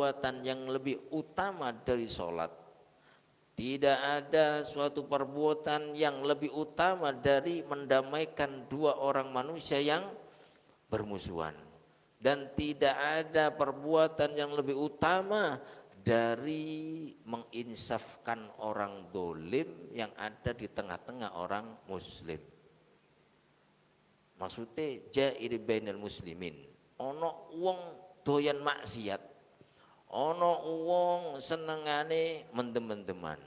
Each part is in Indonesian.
perbuatan yang lebih utama dari sholat. Tidak ada suatu perbuatan yang lebih utama dari mendamaikan dua orang manusia yang bermusuhan. Dan tidak ada perbuatan yang lebih utama dari menginsafkan orang dolim yang ada di tengah-tengah orang muslim. Maksudnya jair bainal muslimin. Ono wong doyan maksiat, ono wong senengane mendem-mendeman,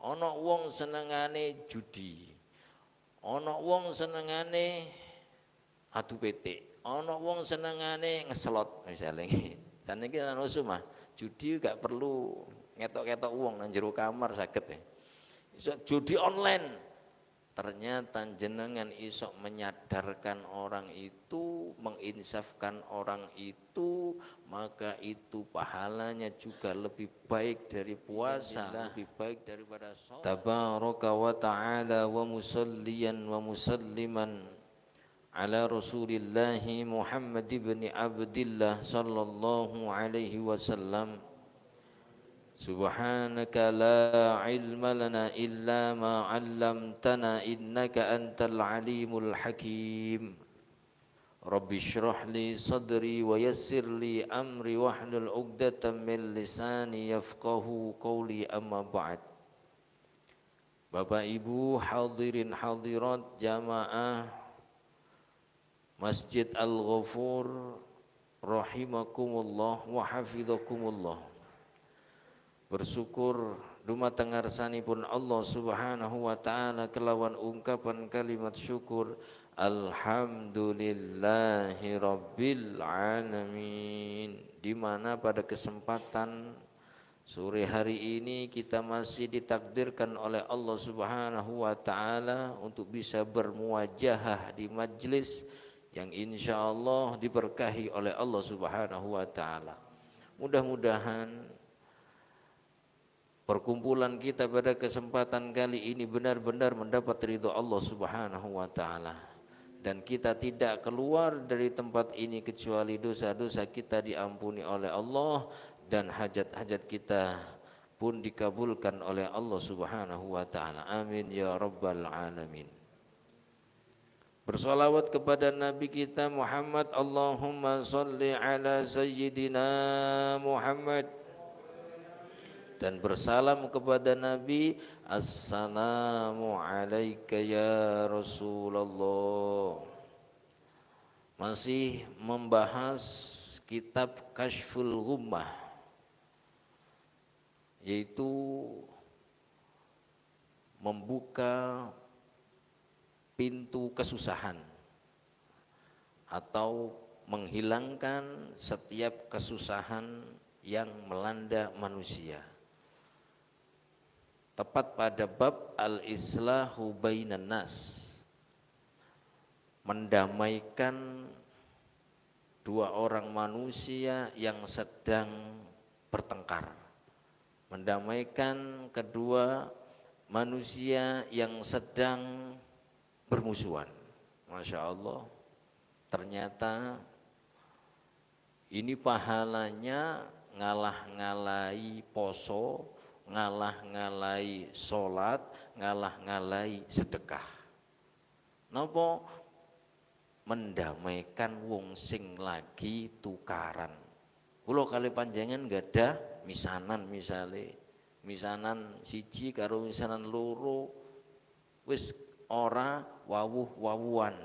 ono wong senengane judi, ono wong senengane adu petik, ono wong senengane ngeslot misalnya. Dan ini kan usumah judi gak perlu ngetok-ngetok uang nang jero kamar saged ya. Judi online. Ternyata jenengan isok menyadarkan orang itu, menginsafkan orang itu, maka itu pahalanya juga lebih baik dari puasa, lebih baik daripada sholat. Tabaraka wa ta'ala wa musalliyan wa musalliman ala Rasulillahi Muhammad ibn Abdillah sallallahu alaihi wasallam. Subhanaka la ilma lana illa ma 'allamtana innaka antal alimul hakim. Rabbi shrah li sadri wa yassir li amri wahlul 'uqdatam min lisani yafqahu qawli, amma ba'd. Bapak Ibu hadirin hadirat jamaah Masjid Al-Ghafur rahimakumullah wa hafizakumullah. Bersyukur dumateng ngarsanipun Allah Subhanahu wa taala kelawan ungkapan kalimat syukur, alhamdulillahi rabbil alamin. Di mana pada kesempatan sore hari ini kita masih ditakdirkan oleh Allah Subhanahu wa taala untuk bisa bermuajahah di majlis yang insyaallah diberkahi oleh Allah Subhanahu wa taala. Mudah-mudahan perkumpulan kita pada kesempatan kali ini benar-benar mendapat ridho Allah Subhanahu wa taala, dan kita tidak keluar dari tempat ini kecuali dosa-dosa kita diampuni oleh Allah dan hajat-hajat kita pun dikabulkan oleh Allah Subhanahu wa taala. Amin ya rabbal alamin. Bersolawat kepada Nabi kita Muhammad, Allahumma salli ala sayyidina Muhammad, dan bersalam kepada Nabi, assalamu alayka ya Rasulullah. Masih membahas kitab Kashful Ghummah, yaitu membuka pintu kesusahan atau menghilangkan setiap kesusahan yang melanda manusia. Tepat pada bab al-islahu bainan nas, mendamaikan dua orang manusia yang sedang bertengkar, mendamaikan kedua manusia yang sedang bermusuhan. Masya Allah, ternyata ini pahalanya ngalah-ngalahi poso, ngalah-ngalahi sholat, ngalah-ngalahi sedekah. Napa? Mendamaikan wong sing lagi tukaran. Kula kali panjenengan gadah misanan, misanan siji karo misanan loro wis ora wawuh-wawuan,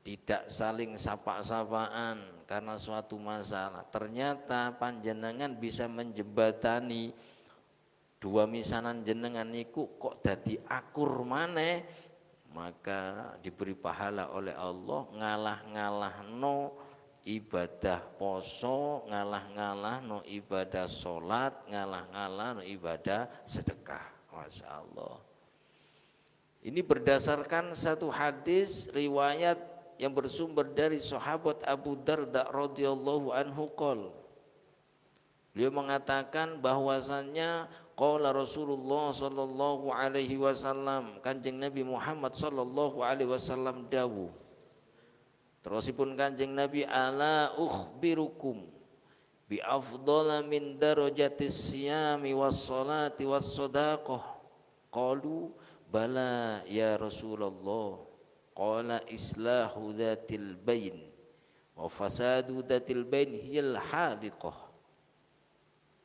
tidak saling sapa-sapaan karena suatu masalah. Ternyata panjenengan bisa menjembatani dua misanan jenengan niku kok dadi akur maneh, maka diberi pahala oleh Allah. Ngalah-ngalahno ibadah poso, ngalah-ngalahno ibadah sholat, ngalah-ngalahno ibadah sedekah. Masya Allah. Ini berdasarkan satu hadis riwayat yang bersumber dari sahabat Abu Darda radhiyallahu anhu qol. Beliau mengatakan bahwasannya qala Rasulullah sallallahu alaihi wasallam, Kanjeng Nabi Muhammad sallallahu alaihi wasallam dawuh. Terusipun Kanjeng Nabi, ala ukhbirukum bi afdhala min darajatis siyami was salati was sadaqah. Qalu bala ya Rasulullah. Qala islahu dzatil bain wa fasadu dzatil bain hiyal haliqah.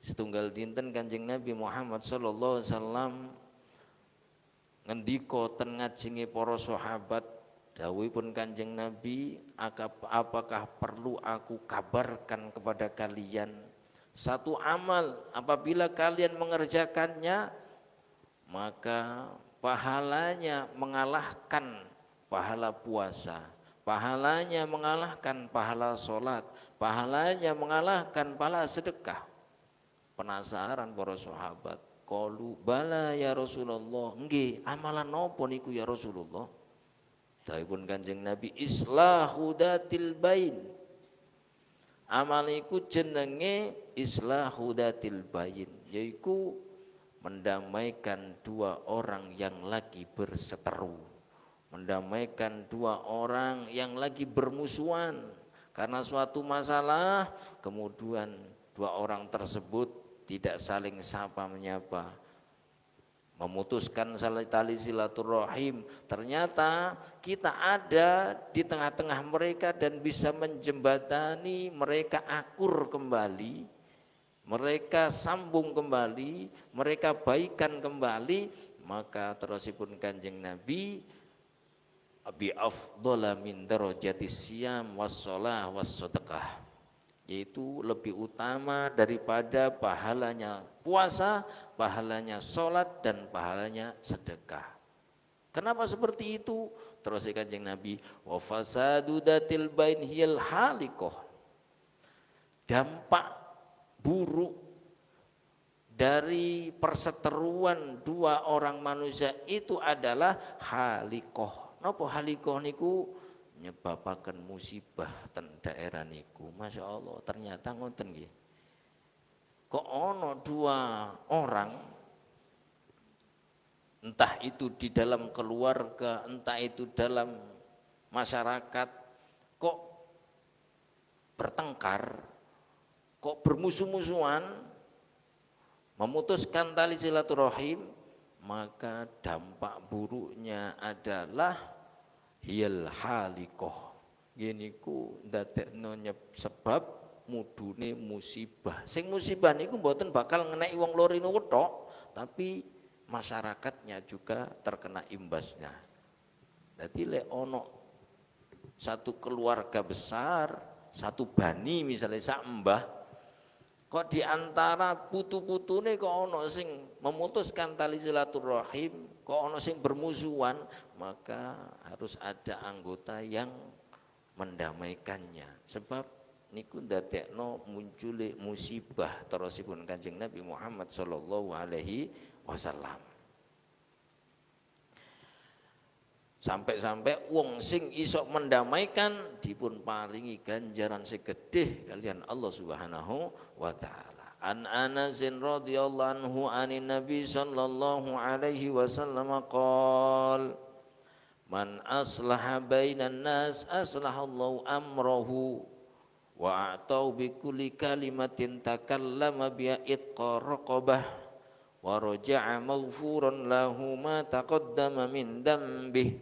Setunggal dinten Kanjeng Nabi Muhammad sallallahu alaihi wasallam ngendika ten ngajenge para sahabat, dawuhipun Kanjeng Nabi, apakah perlu aku kabarkan kepada kalian satu amal apabila kalian mengerjakannya maka pahalanya mengalahkan pahala puasa, pahalanya mengalahkan pahala sholat, pahalanya mengalahkan pahala sedekah. Penasaran para sahabat, qalu bala ya Rasulullah, nggih amalan napa niku ya Rasulullah? Dawuhipun Kanjeng Nabi, islahu datil bain. Amal iku jenenge islahu datil bain, yaiku mendamaikan dua orang yang lagi berseteru, mendamaikan dua orang yang lagi bermusuhan karena suatu masalah, kemudian dua orang tersebut tidak saling sapa menyapa, memutuskan tali silaturahim. Ternyata kita ada di tengah-tengah mereka dan bisa menjembatani mereka akur kembali, mereka sambung kembali, mereka baikan kembali. Maka terusipun Kanjeng Nabi, bi afdhala min darajatis siyam was shalah was sadaqah, yaitu lebih utama daripada pahalanya puasa, pahalanya sholat, dan pahalanya sedekah. Kenapa seperti itu? Terus Kanjeng Nabi, wa fasadu datil bain hiyal haliqah. Dampak buruk dari perseteruan dua orang manusia itu adalah haliqah. Napa haliqah niku? Nyebabaken musibah ten daerah niku. Masya Allah, ternyata ngoten nggih. Kok ono dua orang, entah itu di dalam keluarga, entah itu dalam masyarakat, kok bertengkar, kok bermusuh-musuhan, memutuskan tali silaturahim, maka dampak buruknya adalah hiyal haliqah. Gini ku ndadekno sebab mudune musibah. Sing musibah niku mboten bakal ngeneki wong loro niku tok, tapi masyarakatnya juga terkena imbasnya. Dadi lek ono satu keluarga besar, satu bani misalnya sak mbah, kok di antara putu-putune kok ono sing memutuskan tali silaturahim, kok ono sing bermusuhan, maka harus ada anggota yang mendamaikannya. Sebab niku ndadekno muncule musibah terusipun Kanjeng Nabi Muhammad sallallahu alaihi wasallam. Sampai-sampai wong sing iso mendamaikan dipun paringi ganjaran segedih kalian Allah Subhanahu wa taala. An Anas radhiyallahu anhu anin Nabi sallallahu alaihi wasallam qol man aslaha bainan nas aslahallahu amrahu wa atau bi kulli kalimatin takallama bi itqa raqabah wa raja'a maghfuran lahu ma taqaddama min dambih.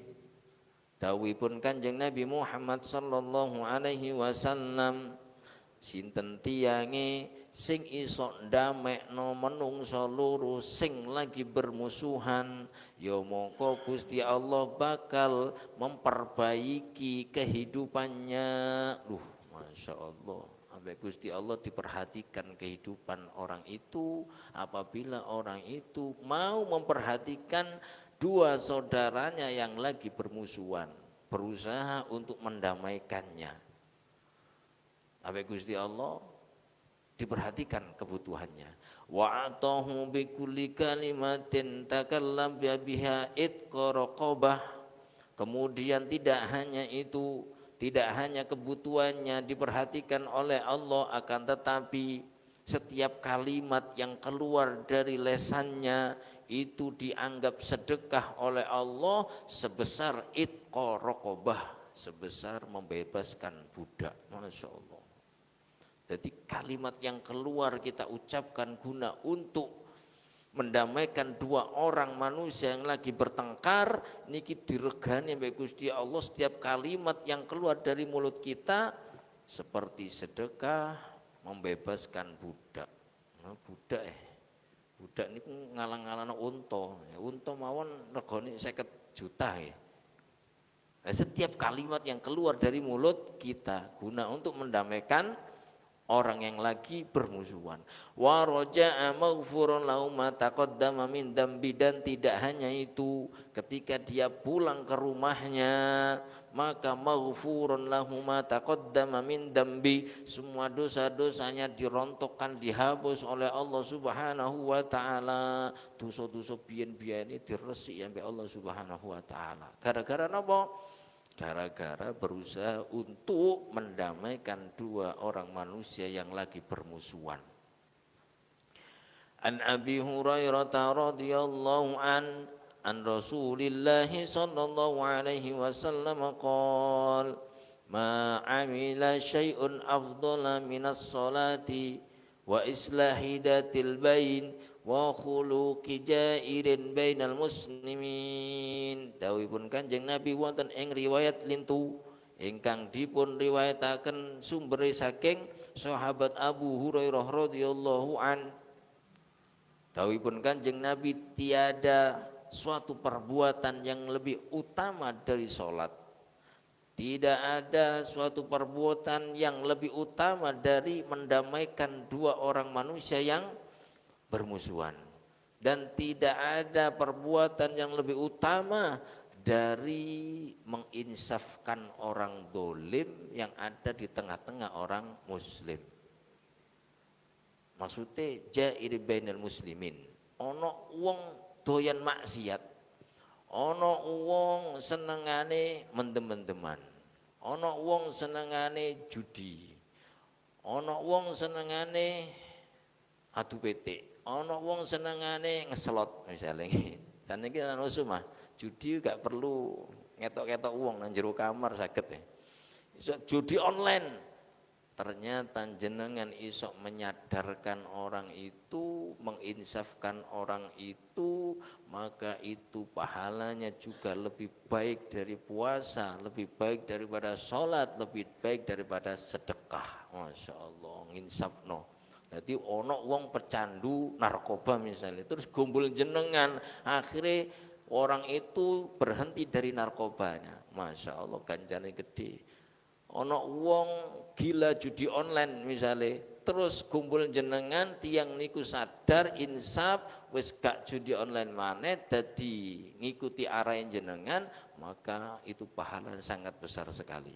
Dawuhipun Kanjeng Nabi Muhammad sallallahu alaihi wasallam, sinten tiyange sing iso ndamekno menungso loro sing lagi bermusuhan, ya mongko Gusti Allah bakal memperbaiki kehidupannya. Masya Allah, sampai Gusti Allah diperhatikan kehidupan orang itu apabila orang itu mau memperhatikan dua saudaranya yang lagi bermusuhan, berusaha untuk mendamaikannya. Sampai Gusti Allah diperhatikan kebutuhannya. Wa atahu bi kulli kalimatin takallam biha itqa raqabah. Kemudian tidak hanya itu, tidak hanya kebutuhannya diperhatikan oleh Allah, akan tetapi setiap kalimat yang keluar dari lesannya itu dianggap sedekah oleh Allah sebesar itqa raqabah, sebesar membebaskan budak. Masya Allah. Jadi kalimat yang keluar kita ucapkan guna untuk mendamaikan dua orang manusia yang lagi bertengkar, niki diregani mbek Gusti Allah. Setiap kalimat yang keluar dari mulut kita seperti sedekah, membebaskan budak. Nah, budak niku ngalang-alana unta. Unta mawon regane 50 juta ya. Nah, setiap kalimat yang keluar dari mulut kita guna untuk mendamaikan orang yang lagi bermusuhan. Wa raja'a maghfurun lahu ma taqaddama min dambi, dan tidak hanya itu, ketika dia pulang ke rumahnya maka maghfurun lahu ma taqaddama min dambi, semua dosa-dosanya dirontokkan, dihapus oleh Allah Subhanahu wa taala. Dosa-dosa biyen-biyen diresik sampai Allah Subhanahu wa taala. Gara-gara napa? Gara-gara berusaha untuk mendamaikan dua orang manusia yang lagi bermusuhan. An Abi Hurairah radhiyallahu an Rasulillah sallallahu alaihi wasallam qala ma amila syai'un afdhala minas salati wa islahi datil bain wa khuluqi jairin bainal muslimin. Dawuhipun Kanjeng Nabi wonten ing riwayat lintu ingkang dipun riwayataken sumbere saking sahabat Abu Hurairah radhiyallahu an. Dawuhipun Kanjeng Nabi, tiada suatu perbuatan yang lebih utama dari salat. Tidak ada suatu perbuatan yang lebih utama dari mendamaikan dua orang manusia yang bermusuhan, dan tidak ada perbuatan yang lebih utama dari menginsafkan orang dolim yang ada di tengah-tengah orang muslim. Maksudnya jair bainal muslimin, ono wong doyan maksiat, ono wong senengane mendem-mendeman, ono wong senengane judi, ono wong senengane adu petik, ana wong senengane ngeslot misalnya. Dan iki ana usul mah, judi gak perlu ngetok-ketok wong nang jero kamar saged ya. Iso judi online. Ternyata jenengan iso menyadarkan orang itu, menginsafkan orang itu, maka itu pahalanya juga lebih baik dari puasa, lebih baik daripada sholat, lebih baik daripada sedekah. Masya Allah, nginsafno. Jadi ono wong pecandu narkoba misalnya, terus gumbul jenengan, akhirnya orang itu berhenti dari narkobanya. Masya Allah, ganjarnya gede. Ono wong gila judi online misalnya, terus gumbul jenengan, tiang niku sadar insaf wis gak judi online maneh, dadi ngikuti arahin jenengan, maka itu pahala sangat besar sekali.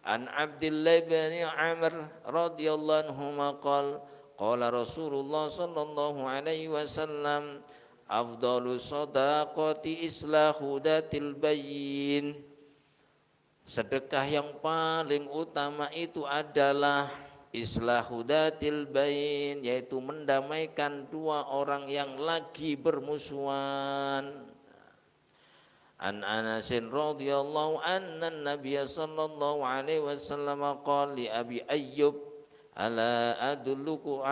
An Abdullah bin Amr radhiyallahu anhu maqal qala Rasulullah sallallahu alaihi wasallam afdalu shadaqati islahu datil bayin. Sedekah yang paling utama itu adalah islahu datil bain, yaitu mendamaikan dua orang yang lagi bermusuhan. An Anas radhiyallahu anna Nabiy sallallahu alaihi wasallam qala li Abi Ayyub ala adulluka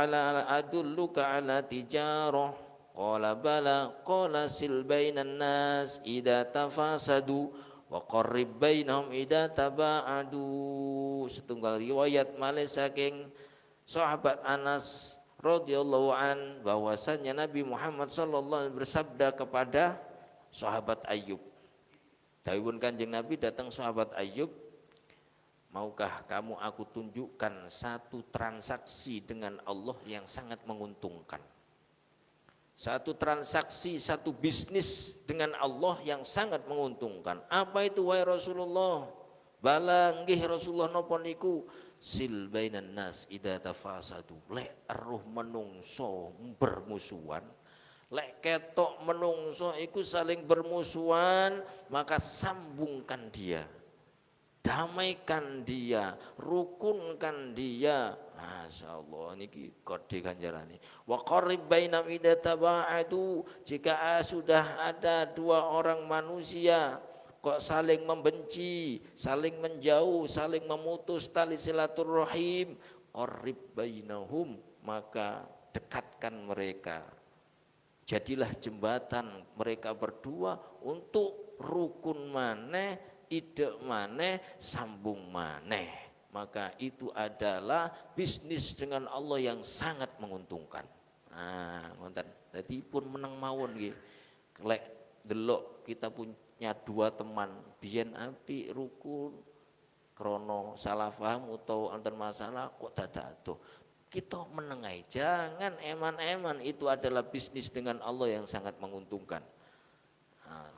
ala tijarah qala bala qala sil bainan nas idza tafasadu wa qarrib bainahum idza taba'adu. Setunggal riwayat malih saking sahabat Anas radhiyallahu an bahwasanya Nabi Muhammad sallallahu alaihi wasallam bersabda kepada sahabat Ayyub. Dawuhipun Kanjeng Nabi datang sahabat Ayyub, maukah kamu aku tunjukkan satu transaksi dengan Allah yang sangat menguntungkan? Satu transaksi, satu bisnis dengan Allah yang sangat menguntungkan. Apa itu wahai Rasulullah? Bala nggih Rasulullah napa niku? Sil bainan nas idza tafasadu. Lek eruh menungso bermusuhan, lek ketok menungso iku saling bermusuhan, maka sambungkan dia, damaikan dia, rukunkan dia. Masya Allah, niki kode ganjarane. Wa qarrib bainam idza taba'adu, jika sudah ada dua orang manusia kok saling membenci, saling menjauh, saling memutus tali silaturahim, qarrib bainahum, maka dekatkan mereka. Jadilah jembatan mereka berdua untuk rukun maneh, ide maneh, sambung maneh. Maka itu adalah bisnis dengan Allah yang sangat menguntungkan. Nah, ngoten. Dadi pun meneng mawon nggih. Lek delok kita punya dua teman, biyen apik rukun, krono salah paham utawa wonten masalah kok dadak adoh. Kita menengai, jangan eman-eman, itu adalah bisnis dengan Allah yang sangat menguntungkan. Nah,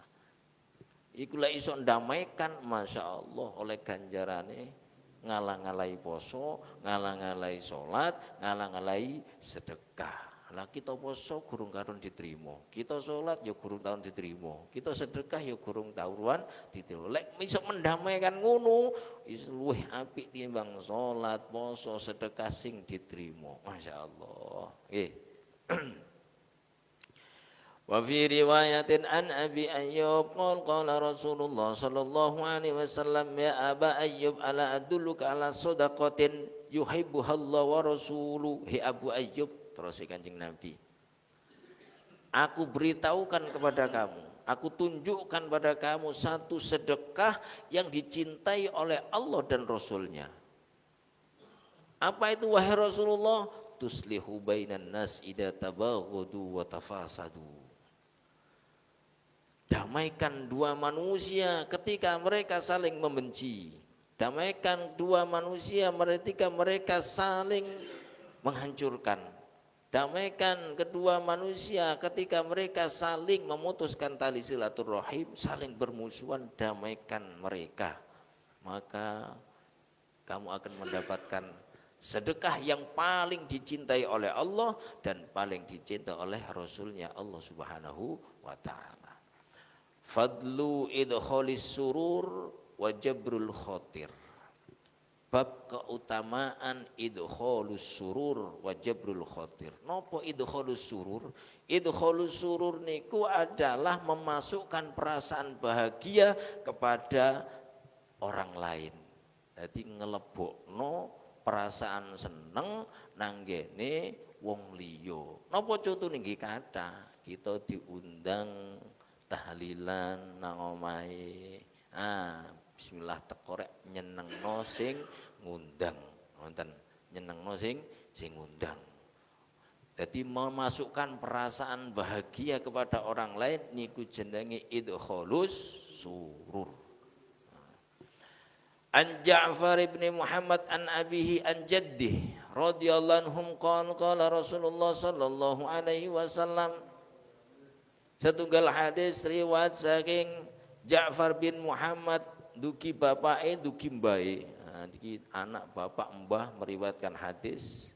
iku lek iso ndamaikan, masya Allah, oleh ganjarane ngalang-alai poso, ngalang-alai sholat, ngalang-alai sedekah. Lah kita poso gurung karun diterima, kita sholat ya gurung tahun diterima, kita sedekah ya gurung tahuan diterima. Lek iso mendamaikan ngono, iso luwih apik timbang sholat, poso, sedekah sing diterima. Masya Allah. Wa fi riwayatin an Abi Ayyub qala Rasulullah sallallahu alaihi wasallam, ya Aba Ayyub, ala adulluka ala shadaqatin yuhibbuhallahu wa rasuluhu. He Abu Ayyub, terus Kanjeng Nabi, aku beritahukan kepada kamu, aku tunjukkan pada kamu satu sedekah yang dicintai oleh Allah dan Rasulnya. Apa itu wahai Rasulullah? Tuslihu bainan nas idza tabaghadu wa tafasadu. Damaikan dua manusia ketika mereka saling membenci. Damaikan dua manusia ketika mereka saling menghancurkan. Damaikan kedua manusia ketika mereka saling memutuskan tali silaturahim, saling bermusuhan, damaikan mereka. Maka kamu akan mendapatkan sedekah yang paling dicintai oleh Allah dan paling dicintai oleh Rasulnya Allah Subhanahu wa ta'ala. Fadlu idkhalis surur wa jabrul khotir. Bab keutamaan idkhalus surur wa jabrul khotir. Napa idkhalus surur? Idkhalus surur niku adalah memasukkan perasaan bahagia kepada orang lain. Jadi ngelebokno perasaan seneng nanggene wong liya. Napa contone nggih kathah? Kita diundang tahlilan nang omahe. Bismillah teko rek nyenengno sing ngundang. Wonten nyenengno sing ngundang. Jadi memasukkan perasaan bahagia kepada orang lain niku jenenge idkhalus surur. An Ja'far ibn Muhammad an abihi an jaddih radhiyallahu anhum qala Rasulullah sallallahu alaihi wasallam. Setunggal hadis riwayat saking Ja'far bin Muhammad, dugi bapake dugi mbahe. Iki anak bapak mbah meriwayatkan hadis.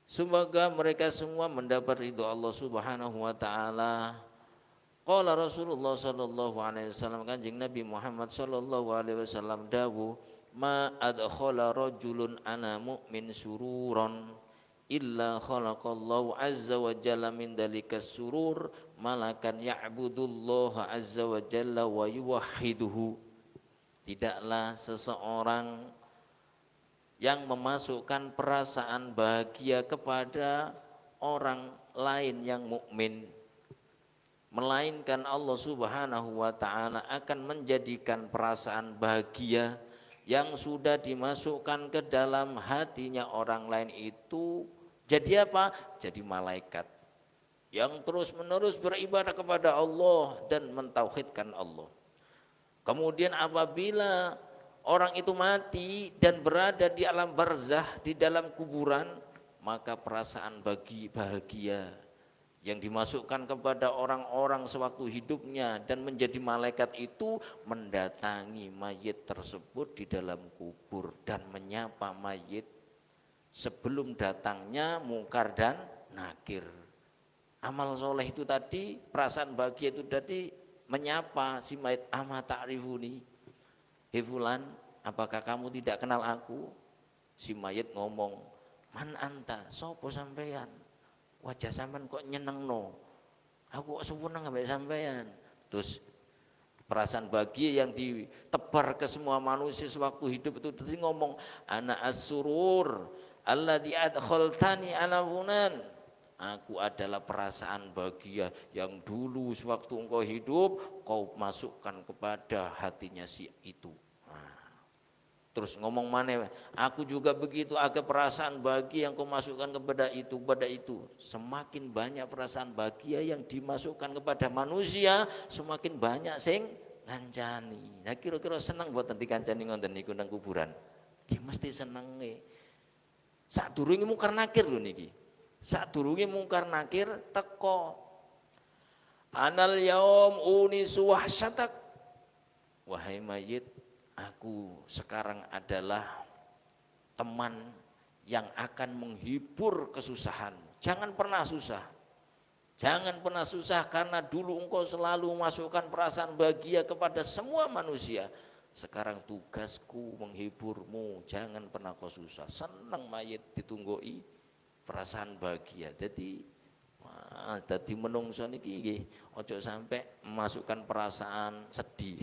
Semoga mereka semua mendapat ridho Allah Subhanahu wa taala. Qala Rasulullah sallallahu alaihi wasallam, Kanjeng Nabi Muhammad sallallahu alaihi wasallam dawuh, ma adkhala rajulun ana mu'min sururan illa khalaqallahu azza wa jalla min dalikas surur malakan ya'budullaha azza wa jalla wa yuwahhiduhu. Tidaklah seseorang yang memasukkan perasaan bahagia kepada orang lain yang mukmin, melainkan Allah Subhanahu wa ta'ala akan menjadikan perasaan bahagia yang sudah dimasukkan ke dalam hatinya orang lain itu jadi apa? Jadi malaikat yang terus-menerus beribadah kepada Allah dan mentauhidkan Allah. Kemudian apabila orang itu mati dan berada di alam barzah, di dalam kuburan, maka perasaan bahagia yang dimasukkan kepada orang-orang sewaktu hidupnya dan menjadi malaikat itu mendatangi mayit tersebut di dalam kubur dan menyapa mayit sebelum datangnya mungkar dan nakir. Amal soleh itu tadi, perasaan bahagia itu tadi menyapa si mayit, ama ta'rifuni, hei fulan, apakah kamu tidak kenal aku? Si mayit ngomong, man anta, sopo sampeyan? Wajah sampean kok nyenengno, aku kok seneng ambek sampean. Terus Perasaan bahagia yang ditebar ke semua manusia sewaktu hidup itu tadi ngomong ana as-surur alladzi adkhaltani ala funan. Aku adalah perasaan bahagia yang dulu sewaktu engkau hidup kau masukkan kepada hatinya si itu. Terus ngomong mana? Aku juga begitu, ada perasaan bahagia yang kau masukkan kepada itu. Semakin banyak perasaan bahagia yang dimasukkan kepada manusia, semakin banyak sing ngancani. Nah kira-kira senang buat nanti kancani ngonten niku nang kuburan. Ki mesti seneng nih. Sadurunge mungkar nakir lho niki. Sadurunge mungkar nakir teko. Anal yaum unisu wahsyatak. Wahai mayit, aku sekarang adalah teman yang akan menghibur kesusahanmu. Jangan pernah susah. Jangan pernah susah karena dulu engkau selalu memasukkan perasaan bahagia kepada semua manusia. Sekarang tugasku menghiburmu. Jangan pernah kau susah. Senang mayit ditunggoi perasaan bahagia. Jadi menungso niki nggih ojo sampai memasukkan perasaan sedih.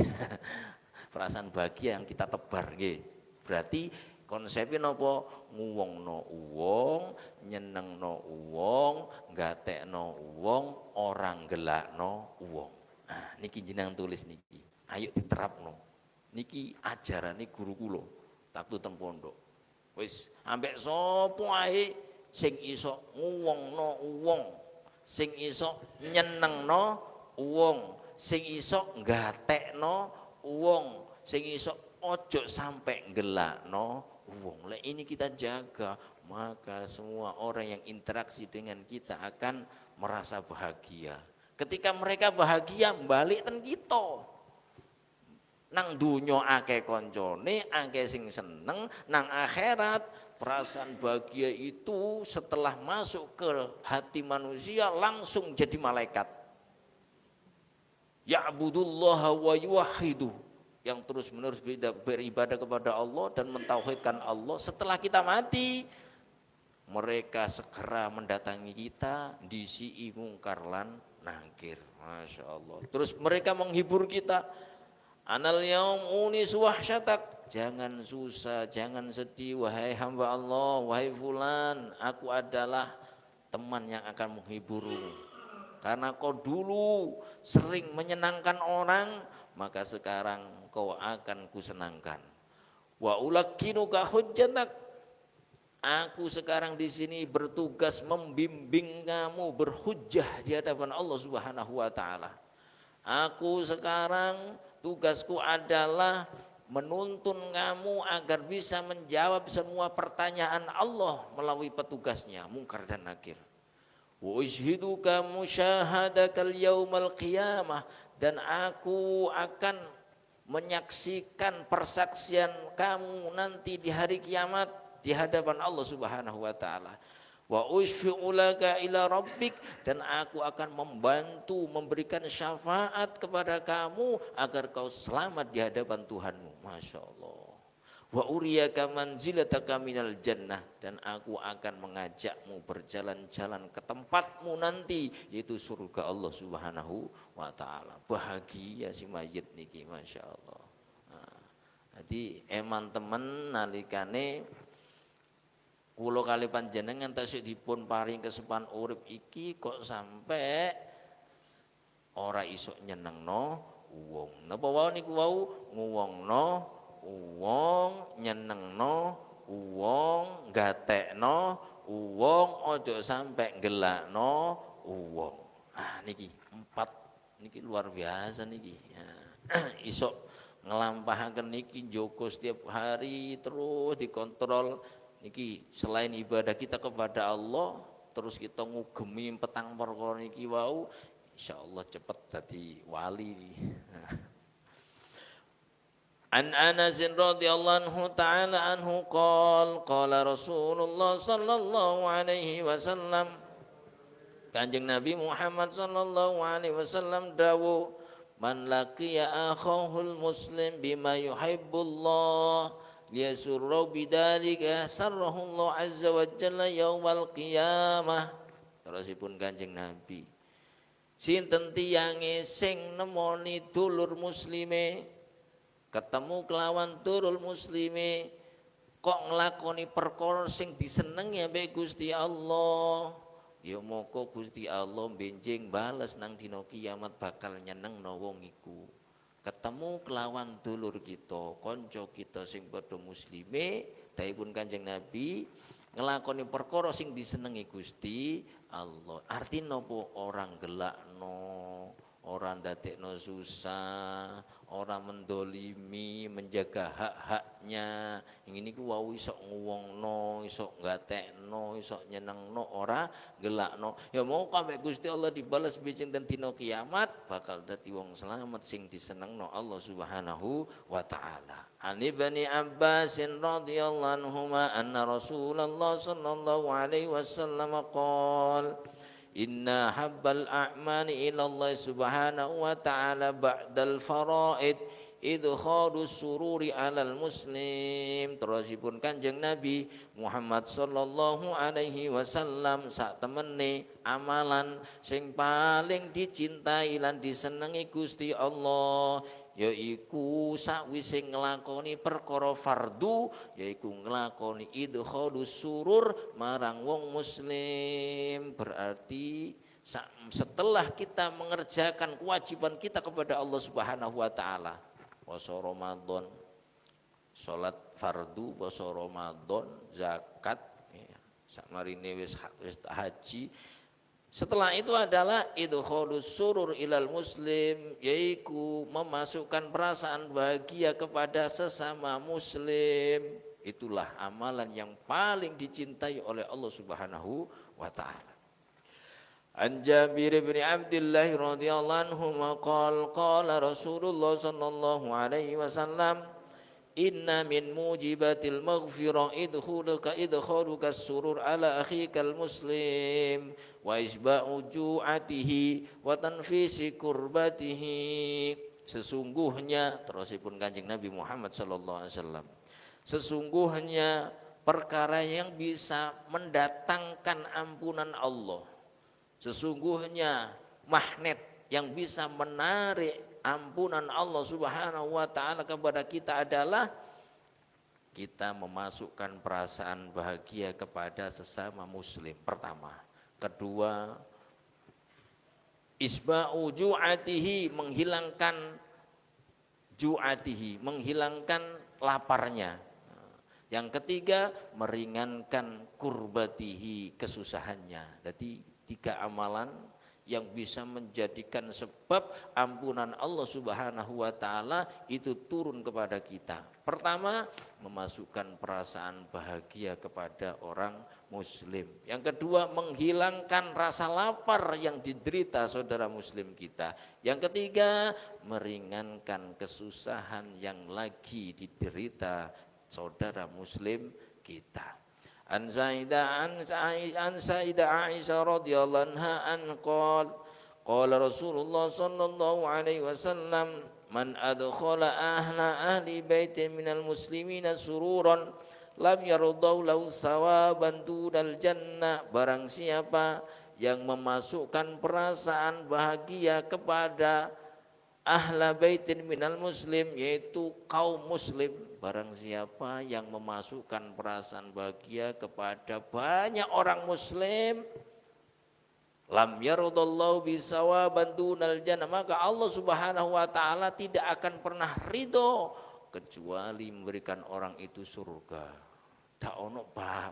Perasaan bahagia yang kita tebar nggih. Berarti konsepnya napa nguwongno wong, nyenengno wong, gatekno wong, orang gelakno wong. Nah, niki jenengan tulis niki. Ayo diterapno. Niki ajarane guru kula taktu teng pondok. Wis ambek sapa ae sing iso nguwongno wong, sing iso nyenengno wong, sing iso gatekno wong, sing iso ojo sampai gelakno wong. Lah ini kita jaga, maka semua orang yang interaksi dengan kita akan merasa bahagia. Ketika mereka bahagia, balik ten kita. Nang dunyo akeh koncone, akeh sing seneng, nang akhirat perasaan bahagia itu setelah masuk ke hati manusia langsung jadi malaikat. Ya'budullaha wa yuwahhidu, yang terus-menerus beribadah kepada Allah dan mentauhidkan Allah. Setelah kita mati, mereka segera mendatangi kita disi mungkar lan nakir. Masya Allah. Terus mereka menghibur kita. Anal yaum unis wahsyatak. Jangan susah, jangan sedih, wahai hamba Allah, wahai fulan, aku adalah teman yang akan menghiburmu. Karena kau dulu sering menyenangkan orang, maka sekarang kau akan kusenangkan. Wa ulakinuka hujjatak. Aku sekarang di sini bertugas membimbing kamu berhujjah di hadapan Allah Subhanahu wa taala. Aku sekarang tugasku adalah menuntun kamu agar bisa menjawab semua pertanyaan Allah melalui petugasnya mungkar dan nakir. Wa ushhiduka musyahadakal yaumal qiyamah, dan aku akan menyaksikan persaksian kamu nanti di hari kiamat di hadapan Allah Subhanahu wa taala. Wa usfi'u laka ila rabbik, dan aku akan membantu memberikan syafaat kepada kamu agar kau selamat di hadapan Tuhanmu. Masya Allah. Wa uriyaka manzilataka minal jannah, dan aku akan mengajakmu berjalan-jalan ke tempatmu nanti, yaitu surga Allah Subhanahu wa taala. Bahagia si mayit niki, Masya Allah. Nah, jadi eman temen nalikane kula kali panjenengan tasik dipun paring kesempatan urip iki kok sampai ora iso nyenengno wong. Napa wae niku wau nguwongno wong, nyenengno wong, gatekno wong, ojo sampai gelakno wong. Ah niki 4 niki luar biasa niki. Ya. Iso ngelampahaken niki njogo setiap hari terus dikontrol. Niki selain ibadah kita kepada Allah, terus kita ngugemi petang perkara niki wau, insyaallah cepet dadi wali. An Anas radhiyallahu anhu ta'ala anhu qala Rasulullah sallallahu alaihi wasallam, Kanjeng Nabi Muhammad sallallahu alaihi wasallam dawuh, man laqiya akhahul muslim bima yuhibbullah liyasurru bidzalika sarrahullahu azza wa jalla yaumal qiyamah. Terusipun Kanjeng Nabi, Sinten tiyange sing nemoni dulur muslime, ketemu kelawan dulur muslime kok nglakoni perkara sing disenengi ambek Gusti Allah, ya moko Gusti Allah benjing bales nang dina kiamat bakal nyenengno wong iku. Ketemu kelawan dulur kita, kanca kita sing padha muslime, dawuhipun Kanjeng Nabi, ngelakoni perkara sing disenengi Gusti Allah. Artinya apa? Orang gelakno, orang dadekno susah, orang mendolimi, menjaga hak-haknya. Yang ini ku wau iso nguwongno, iso gatekno, iso nyenengno, ora gelakno. Ya mau kabeh Gusti Allah dibalas bijing dan dina kiamat bakal dadi wong selamat sing disenengno Allah Subhanahu wa taala. An Ibni Abbas radhiyallahu anhuma anna Rasulullah sallallahu alaihi wasallam qala inna habbal a'mali ila Allah subhanahu wa ta'ala ba'dal faraid idkhalus sururi alal muslim. Terusipun Kanjeng Nabi Muhammad sallallahu alaihi wasallam sak temene amalan sing paling dicintai lan disenengi Gusti Allah yaiku sakwise nglakoni perkara fardu, yaiku nglakoni idkhalus surur marang wong muslim. Berarti setelah kita mengerjakan kewajiban kita kepada Allah Subhanahu wa taala, puasa Ramadan, salat fardu, puasa Ramadan, zakat, ya, sakmarine wis haji. Setelah itu adalah idkhalus surur ilal muslim, yaitu memasukkan perasaan bahagia kepada sesama muslim. Itulah amalan yang paling dicintai oleh Allah Subhanahu wa taala. An Jabir bin Abdullah radhiyallahu anhu qala Rasulullah sallallahu alaihi wasallam inna min mujibatil maghfirah idkhaluka surur ala akhikal muslim wa isba'u ju'atihi wa tanfisi kurbatihi. Sesungguhnya, terusipun Kanjeng Nabi Muhammad sallallahu alaihi wasallam, sesungguhnya perkara yang bisa mendatangkan ampunan Allah, sesungguhnya magnet yang bisa menarik ampunan Allah Subhanahu wa taala kepada kita adalah kita memasukkan perasaan bahagia kepada sesama muslim. Pertama, kedua, isba'u ju'atihi, menghilangkan ju'atihi, menghilangkan laparnya. Yang ketiga, meringankan kurbatihi, kesusahannya. Jadi 3 amalan yang bisa menjadikan sebab ampunan Allah Subhanahu wa taala itu turun kepada kita. Pertama, memasukkan perasaan bahagia kepada orang muslim. Yang kedua, menghilangkan rasa lapar yang diderita saudara muslim kita. Yang ketiga, meringankan kesusahan yang lagi diderita saudara muslim kita. An Sayyidah Aisyah radhiyallahu anha an qala Rasulullah sallallahu alaihi wasallam man adkhala ahli baitin minal muslimina sururan lam yardau lahu thawaban dunal jannah. Barang siapa yang memasukkan perasaan bahagia kepada ahla baitin minal muslim, yaitu kaum muslim, barang siapa yang memasukkan perasaan bahagia kepada banyak orang muslim, lam yardallahu bisawaban dunal jannah, maka Allah Subhanahu wa taala tidak akan pernah ridho kecuali memberikan orang itu surga. Tak ono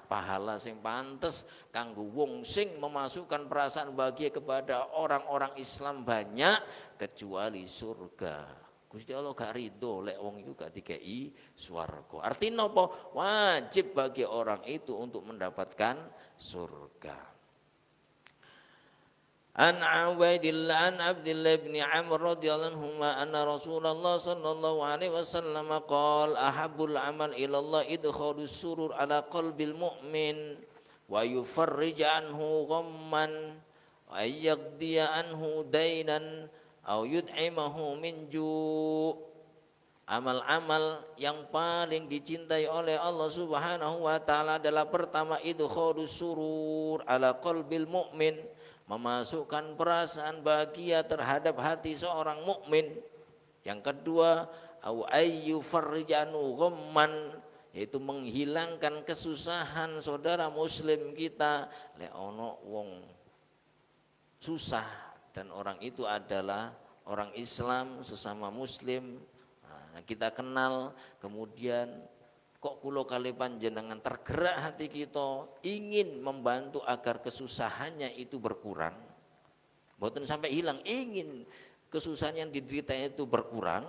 pahala sing pantes kanggo wong sing memasukkan perasaan bahagia kepada orang-orang Islam banyak kecuali surga. Gusti Allah gak ridho lek wong iku gak dikei swarga. Artinya apa? Wajib bagi orang itu untuk mendapatkan surga. An Abdillah bin Amr radhiyallahu anhuma anna Rasulullah sallallahu alaihi wasallam qala ahabbul amal ila Allah idkhalus surur ala qalbil mu'min wa yufarrij anhu ghamman wa yaqdiya anhu dainan aw yud'imahu min ju'. Amal-amal yang paling dicintai oleh Allah Subhanahu wa taala adalah pertama idkhalus surur ala qalbil mu'min, memasukkan perasaan bahagia terhadap hati seorang mukmin. Yang kedua, au ayyu farjanu ghamman, yaitu menghilangkan kesusahan saudara muslim kita. Lek ono wong susah dan orang itu adalah orang Islam sesama muslim, nah, kita kenal, kemudian kok kulo kali panjenengan tergerak hati kita ingin membantu agar kesusahannya itu berkurang, mboten sampai hilang, ingin kesusahan yang diderita itu berkurang,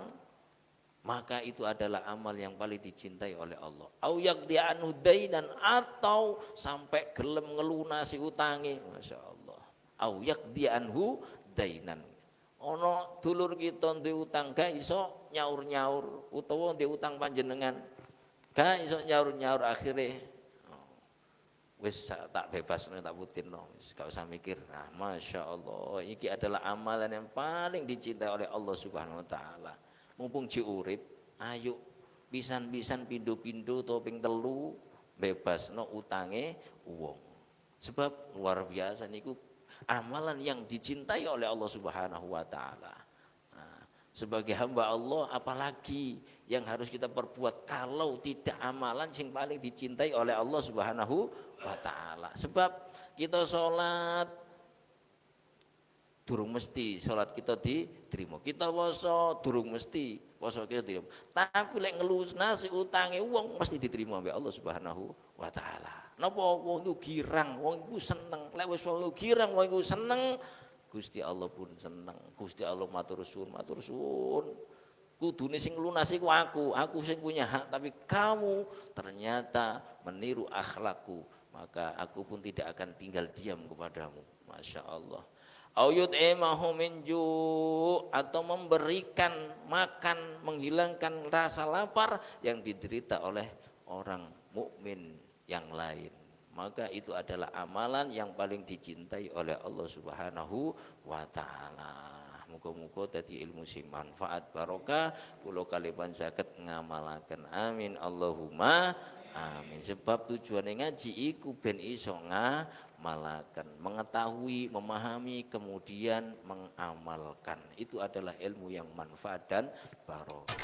maka itu adalah amal yang paling dicintai oleh Allah. Au yaqdi anhu dainan, atau sampai gelem ngelunasi utangi, masya Allah. Au yaqdi anhu dainan, ono dulur kita duwe utang gak iso nyaur-nyaur, utawa duwe utang panjenengan gak iso nyaur-nyaur, akhirnya wis tak bebas tak putinno, wis gak usah mikir. Nah, masya Allah, ini adalah amalan yang paling dicintai oleh Allah Subhanahu wa taala. Mumpung ji urip, ayo pisan-pisan pindho-pindho to ping 3 bebasno utange wong. Sebab luar biasa niku amalan yang dicintai oleh Allah Subhanahu wa taala. Nah, sebagai hamba Allah apalagi yang harus kita perbuat kalau tidak amalan yang paling dicintai oleh Allah Subhanahu wa taala. Sebab kita sholat durung mesti sholat kita diterima, kita puasa durung mesti puasa kita diterima, tapi lek ngelunasi utange wong mesti diterima oleh Allah Subhanahu wa taala. Napa wong iku girang, wong iku seneng, lek wis wong iku girang, wong iku seneng, Gusti Allah pun seneng. Gusti Allah matur suwun. Kudune sing nglunasi ku aku sing punya hak, tapi kamu ternyata meniru akhlakku, maka aku pun tidak akan tinggal diam kepadamu. Masya Allah. Auyut emahu minju, atau memberikan makan, menghilangkan rasa lapar yang diderita oleh orang mukmin yang lain, maka itu adalah amalan yang paling dicintai oleh Allah Subhanahu wa taala. Muga-muga dadi ilmu sing manfaat barokah, kula kalipan saged ngamalaken. Amin Allahumma amin. Sebab tujuane ngaji iku ben iso ngamalaken, mengetahui, memahami, kemudian mengamalkan. Itu adalah ilmu yang manfaat dan barokah.